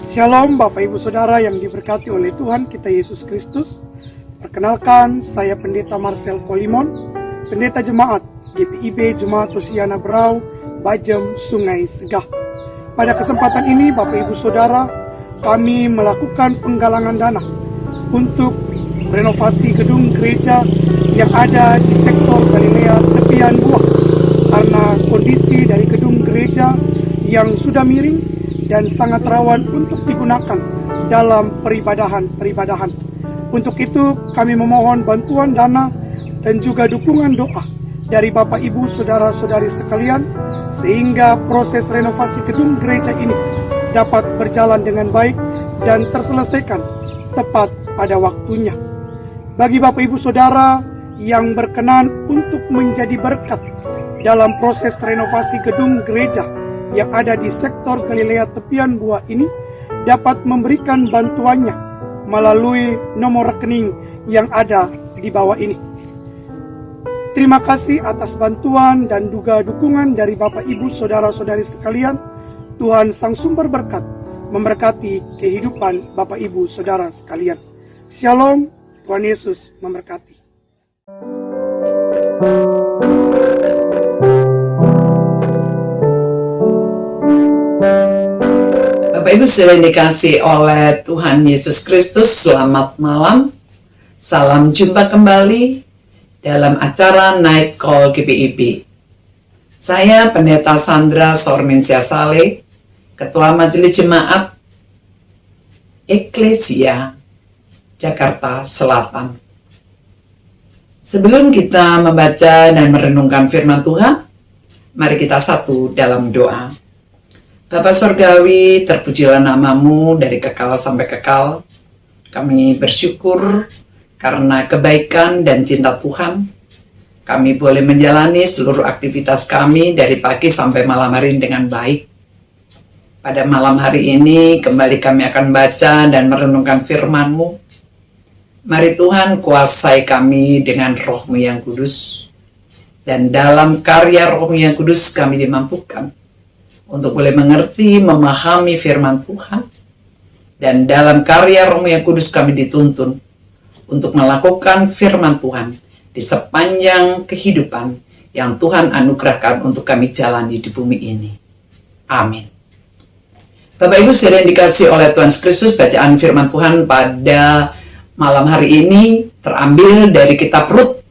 Shalom Bapak Ibu Saudara yang diberkati oleh Tuhan kita Yesus Kristus. Perkenalkan, saya Pendeta Marcel Polimon, Pendeta Jemaat GPIB Jemaat Hosiana Berau, Bajem, Sungai Segah. Pada kesempatan ini Bapak Ibu Saudara, kami melakukan penggalangan dana untuk renovasi gedung gereja yang ada di sektor Galilea tepian Buah, karena kondisi dari gedung gereja yang sudah miring dan sangat rawan untuk digunakan dalam peribadahan. Untuk itu kami memohon bantuan dana dan juga dukungan doa dari Bapak Ibu Saudara-saudari sekalian, sehingga proses renovasi gedung gereja ini dapat berjalan dengan baik dan terselesaikan tepat pada waktunya. Bagi Bapak Ibu Saudara yang berkenan untuk menjadi berkat dalam proses renovasi gedung gereja yang ada di sektor Galilea tepian Buah ini, dapat memberikan bantuannya melalui nomor rekening yang ada di bawah ini. Terima kasih atas bantuan dan juga dukungan dari Bapak Ibu Saudara-saudari sekalian. Tuhan Sang Sumber Berkat memberkati kehidupan Bapak Ibu Saudara sekalian. Shalom, Tuhan Yesus memberkati. Bapak Ibu sudah dikasih oleh Tuhan Yesus Kristus, selamat malam. Salam jumpa kembali dalam acara Night Call GPIB. Saya Pendeta Sandra Sorminsyah Saleh, Ketua Majelis Jemaat Eklesia Jakarta Selatan. Sebelum kita membaca dan merenungkan firman Tuhan, mari kita satu dalam doa. Bapa Sorgawi, terpujilah namamu dari kekal sampai kekal. Kami bersyukur karena kebaikan dan cinta Tuhan. Kami boleh menjalani seluruh aktivitas kami dari pagi sampai malam hari dengan baik. Pada malam hari ini kembali kami akan baca dan merenungkan firman-Mu. Mari Tuhan kuasai kami dengan Roh-Mu yang kudus. Dan dalam karya Roh-Mu yang kudus kami dimampukan untuk boleh mengerti, memahami firman Tuhan. Dan dalam karya Roh yang kudus kami dituntun untuk melakukan firman Tuhan di sepanjang kehidupan yang Tuhan anugerahkan untuk kami jalani di bumi ini. Amin. Bapak Ibu sudah dikasih oleh Tuhan Kristus, bacaan firman Tuhan pada malam hari ini terambil dari kitab Rut,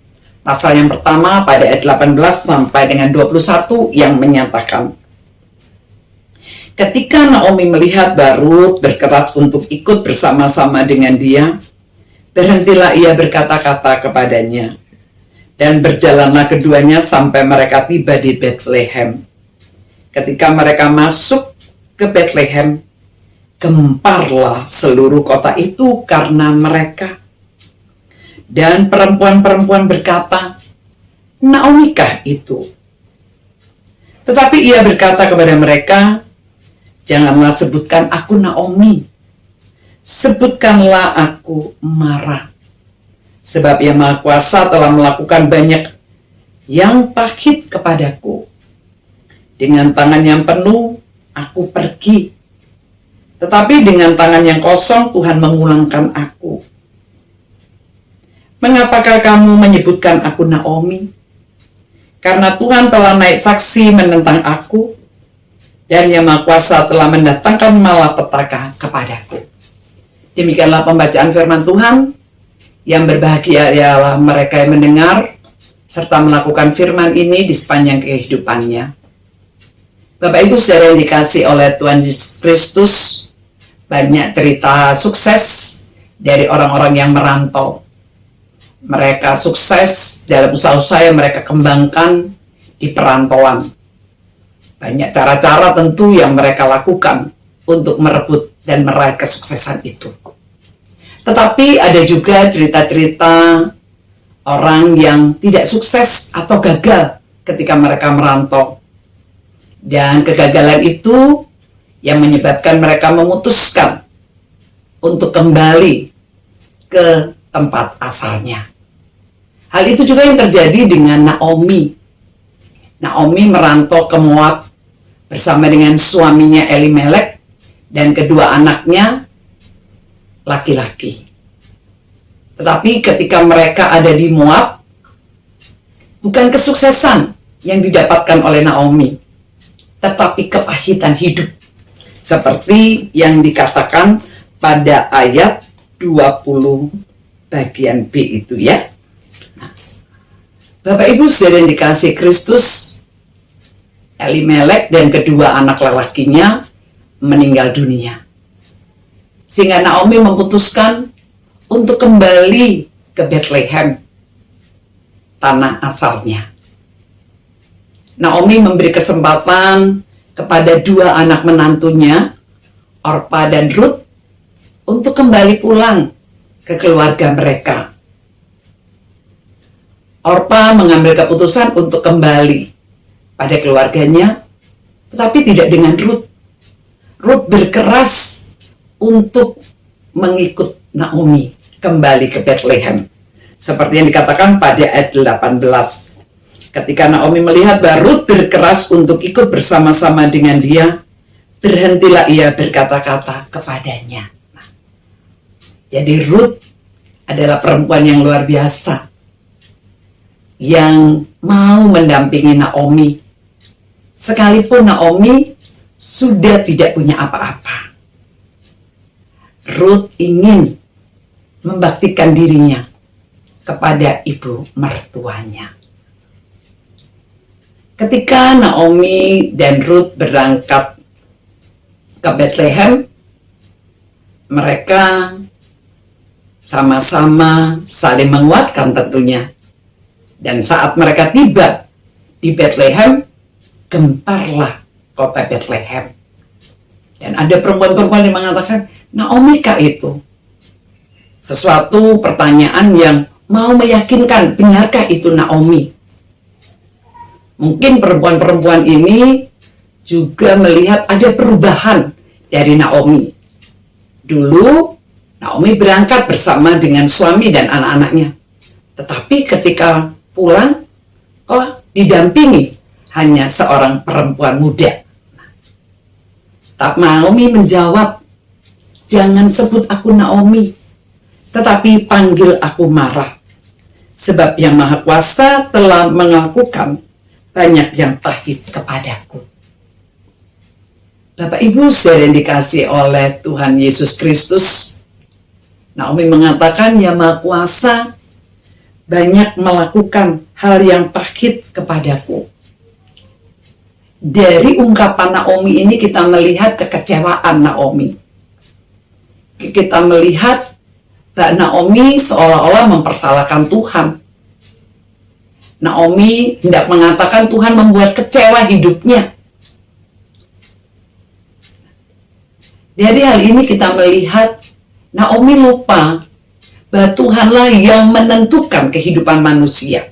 pasal yang pertama pada ayat 18 sampai dengan 21 yang menyatakan, ketika Naomi melihat Barut berkeras untuk ikut bersama-sama dengan dia, berhentilah ia berkata-kata kepadanya, dan berjalanlah keduanya sampai mereka tiba di Betlehem. Ketika mereka masuk ke Betlehem, gemparlah seluruh kota itu karena mereka. Dan perempuan-perempuan berkata, Naomi-kah itu? Tetapi ia berkata kepada mereka, janganlah sebutkan aku Naomi, sebutkanlah aku Mara. Sebab Yang Maha Kuasa telah melakukan banyak yang pahit kepadaku. Dengan tangan yang penuh aku pergi, tetapi dengan tangan yang kosong Tuhan mengulangkan aku. Mengapakah kamu menyebutkan aku Naomi? Karena Tuhan telah naik saksi menentang aku, dan Yang Maha Kuasa telah mendatangkan malapetaka kepadaku. Demikianlah pembacaan firman Tuhan. Yang berbahagia ialah mereka yang mendengar serta melakukan firman ini di sepanjang kehidupannya. Bapak Ibu saudara yang dikasih oleh Tuhan Yesus Kristus, banyak cerita sukses dari orang-orang yang merantau. Mereka sukses dalam usaha-usaha yang mereka kembangkan di perantauan. Banyak cara-cara tentu yang mereka lakukan untuk merebut dan meraih kesuksesan itu. Tetapi ada juga cerita-cerita orang yang tidak sukses atau gagal ketika mereka merantau. Dan kegagalan itu yang menyebabkan mereka memutuskan untuk kembali ke tempat asalnya. Hal itu juga yang terjadi dengan Naomi. Naomi merantau ke Moab bersama dengan suaminya Elimelek dan kedua anaknya laki-laki. Tetapi ketika mereka ada di Moab, bukan kesuksesan yang didapatkan oleh Naomi, tetapi kepahitan hidup. Seperti yang dikatakan pada ayat 20 bagian B itu ya. Nah, Bapak Ibu saudara yang dikasihi Kristus, Elimelek dan kedua anak lelakinya meninggal dunia. Sehingga Naomi memutuskan untuk kembali ke Bethlehem, tanah asalnya. Naomi memberi kesempatan kepada dua anak menantunya, Orpa dan Ruth, untuk kembali pulang ke keluarga mereka. Orpa mengambil keputusan untuk kembali pada keluarganya, tetapi tidak dengan Ruth. Ruth berkeras untuk mengikut Naomi kembali ke Bethlehem. Seperti yang dikatakan pada ayat 18. Ketika Naomi melihat bahwa Ruth berkeras untuk ikut bersama-sama dengan dia, berhentilah ia berkata-kata kepadanya. Nah, jadi Ruth adalah perempuan yang luar biasa, yang mau mendampingi Naomi, sekalipun Naomi sudah tidak punya apa-apa. Ruth ingin membaktikan dirinya kepada ibu mertuanya. Ketika Naomi dan Ruth berangkat ke Bethlehem, mereka sama-sama saling menguatkan tentunya. Dan saat mereka tiba di Bethlehem, gemparlah kota Bethlehem. Dan ada perempuan-perempuan yang mengatakan, Naomi kah itu? Sesuatu pertanyaan yang mau meyakinkan, benarkah itu Naomi? Mungkin perempuan-perempuan ini juga melihat ada perubahan dari Naomi. Dulu, Naomi berangkat bersama dengan suami dan anak-anaknya. Tetapi ketika pulang, kok didampingi hanya seorang perempuan muda. Naomi menjawab, jangan sebut aku Naomi, tetapi panggil aku Mara. Sebab yang Maha Kuasa telah melakukan banyak yang pahit kepadaku. Bapak Ibu saudara yang dikasihi oleh Tuhan Yesus Kristus, Naomi mengatakan yang Maha Kuasa banyak melakukan hal yang pahit kepadaku. Dari ungkapan Naomi ini kita melihat kekecewaan Naomi. Kita melihat bahwa Naomi seolah-olah mempersalahkan Tuhan. Naomi hendak mengatakan Tuhan membuat kecewa hidupnya. Dari hal ini kita melihat Naomi lupa bahwa Tuhanlah yang menentukan kehidupan manusia.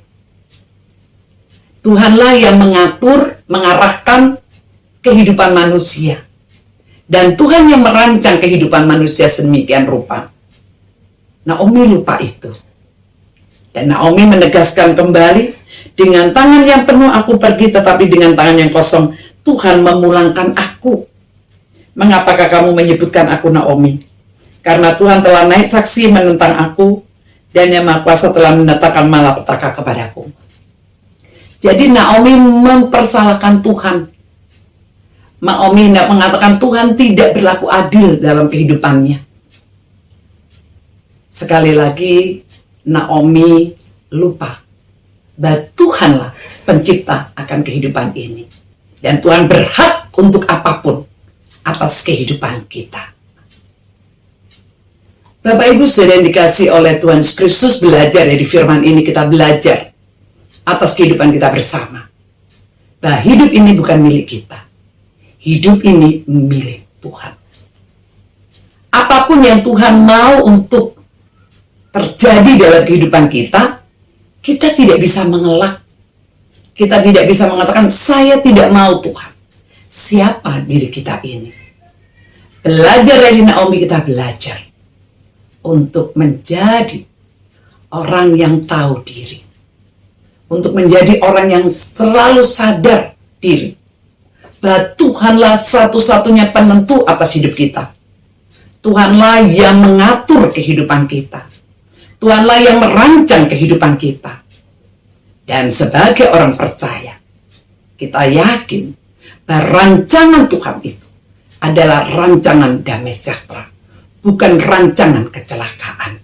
Tuhanlah yang mengatur, mengarahkan kehidupan manusia. Dan Tuhan yang merancang kehidupan manusia sedemikian rupa. Naomi lupa itu. Dan Naomi menegaskan kembali, dengan tangan yang penuh aku pergi, tetapi dengan tangan yang kosong Tuhan memulangkan aku. Mengapakah kamu menyebutkan aku Naomi? Karena Tuhan telah naik saksi menentang aku, dan Yang Maha Kuasa telah mendatangkan malapetaka kepadaku. Jadi Naomi mempersalahkan Tuhan. Naomi hendak mengatakan Tuhan tidak berlaku adil dalam kehidupannya. Sekali lagi Naomi lupa bahwa Tuhanlah pencipta akan kehidupan ini. Dan Tuhan berhak untuk apapun atas kehidupan kita. Bapak Ibu saudara yang dikasihi oleh Tuhan Yesus Kristus, belajar dari firman ini, kita belajar atas kehidupan kita bersama. Bahwa hidup ini bukan milik kita. Hidup ini milik Tuhan. Apapun yang Tuhan mau untuk terjadi dalam kehidupan kita, kita tidak bisa mengelak. Kita tidak bisa mengatakan, saya tidak mau Tuhan. Siapa diri kita ini? Belajar dari Naomi, kita belajar untuk menjadi orang yang tahu diri. Untuk menjadi orang yang selalu sadar diri bahwa Tuhanlah satu-satunya penentu atas hidup kita. Tuhanlah yang mengatur kehidupan kita. Tuhanlah yang merancang kehidupan kita. Dan sebagai orang percaya, kita yakin bahwa rancangan Tuhan itu adalah rancangan damai sejahtera, bukan rancangan kecelakaan.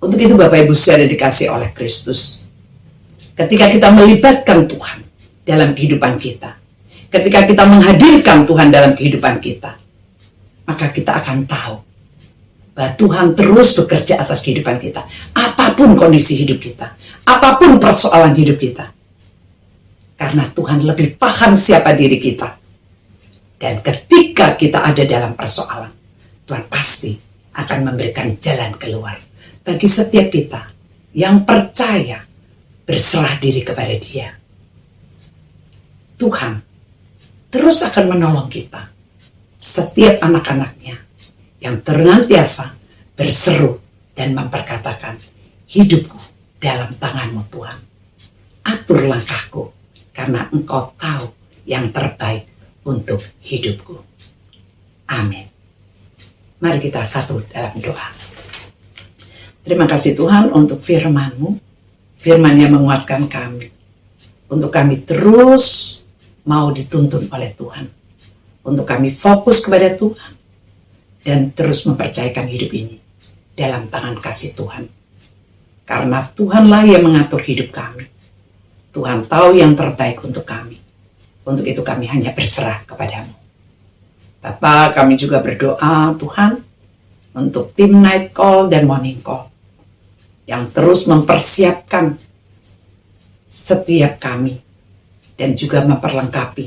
Untuk itu Bapak Ibu saudara dikasihi oleh Kristus, ketika kita melibatkan Tuhan dalam kehidupan kita, ketika kita menghadirkan Tuhan dalam kehidupan kita, maka kita akan tahu bahwa Tuhan terus bekerja atas kehidupan kita. Apapun kondisi hidup kita, apapun persoalan hidup kita. Karena Tuhan lebih paham siapa diri kita. Dan ketika kita ada dalam persoalan, Tuhan pasti akan memberikan jalan keluar bagi setiap kita yang percaya berserah diri kepada Dia. Tuhan terus akan menolong kita, setiap anak-anaknya yang senantiasa berseru dan memperkatakan, hidupku dalam tangan-Mu Tuhan. Atur langkahku, karena Engkau tahu yang terbaik untuk hidupku. Amin. Mari kita satu dalam doa. Terima kasih Tuhan untuk firman-Mu, firman yang menguatkan kami, untuk kami terus mau dituntun oleh Tuhan, untuk kami fokus kepada Tuhan, dan terus mempercayakan hidup ini dalam tangan kasih Tuhan. Karena Tuhanlah yang mengatur hidup kami. Tuhan tahu yang terbaik untuk kami. Untuk itu kami hanya berserah kepada-Mu. Bapa, kami juga berdoa Tuhan untuk tim night call dan morning call yang terus mempersiapkan setiap kami dan juga memperlengkapi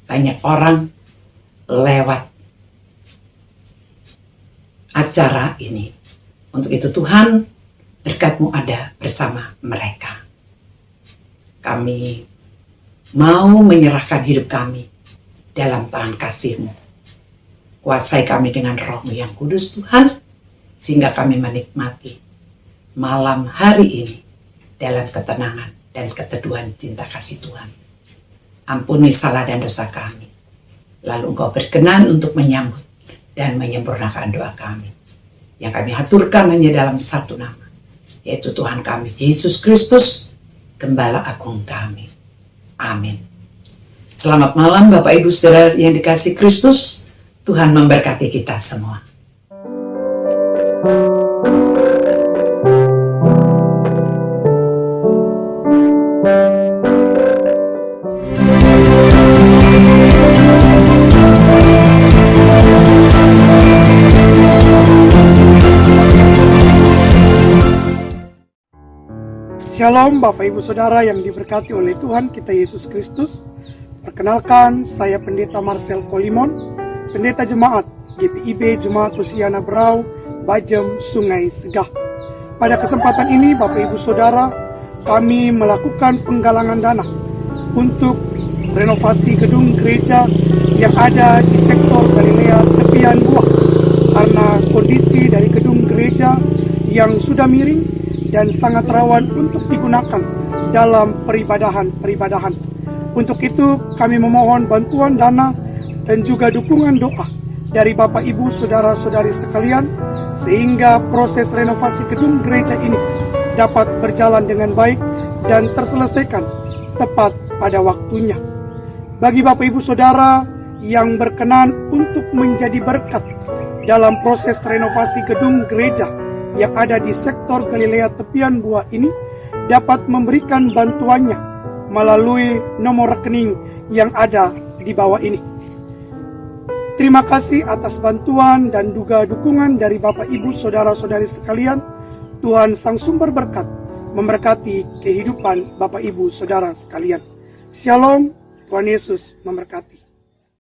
banyak orang lewat acara ini. Untuk itu Tuhan, berkat-Mu ada bersama mereka. Kami mau menyerahkan hidup kami dalam tangan kasih-Mu. Kuasai kami dengan Roh-Mu yang kudus Tuhan, sehingga kami menikmati malam hari ini dalam ketenangan dan keteduhan cinta kasih Tuhan. Ampuni salah dan dosa kami. Lalu Engkau berkenan untuk menyambut dan menyempurnakan doa kami, yang kami haturkan hanya dalam satu nama, yaitu Tuhan kami Yesus Kristus, Gembala Agung kami. Amin. Selamat malam Bapak Ibu Saudara yang dikasihi Kristus. Tuhan memberkati kita semua. Shalom Bapak Ibu Saudara yang diberkati oleh Tuhan kita Yesus Kristus. Perkenalkan, saya Pendeta Marcel Kolimon, Pendeta Jemaat GPIB Jemaat Hosiana Brau, Bajem, Sungai Segah. Pada kesempatan ini Bapak Ibu Saudara, kami melakukan penggalangan dana untuk renovasi gedung gereja yang ada di sektor Galilea Tepian Buah, karena kondisi dari gedung gereja yang sudah miring dan sangat rawan untuk digunakan dalam peribadahan. Untuk itu kami memohon bantuan dana dan juga dukungan doa dari Bapak Ibu Saudara-saudari sekalian, sehingga proses renovasi gedung gereja ini dapat berjalan dengan baik dan terselesaikan tepat pada waktunya. Bagi Bapak Ibu Saudara yang berkenan untuk menjadi berkat dalam proses renovasi gedung gereja yang ada di sektor Galilea Tepian Buah ini, dapat memberikan bantuannya melalui nomor rekening yang ada di bawah ini. Terima kasih atas bantuan dan juga dukungan dari Bapak Ibu Saudara-saudari sekalian. Tuhan Sang Sumber Berkat memberkati kehidupan Bapak Ibu Saudara sekalian. Shalom, Tuhan Yesus memberkati.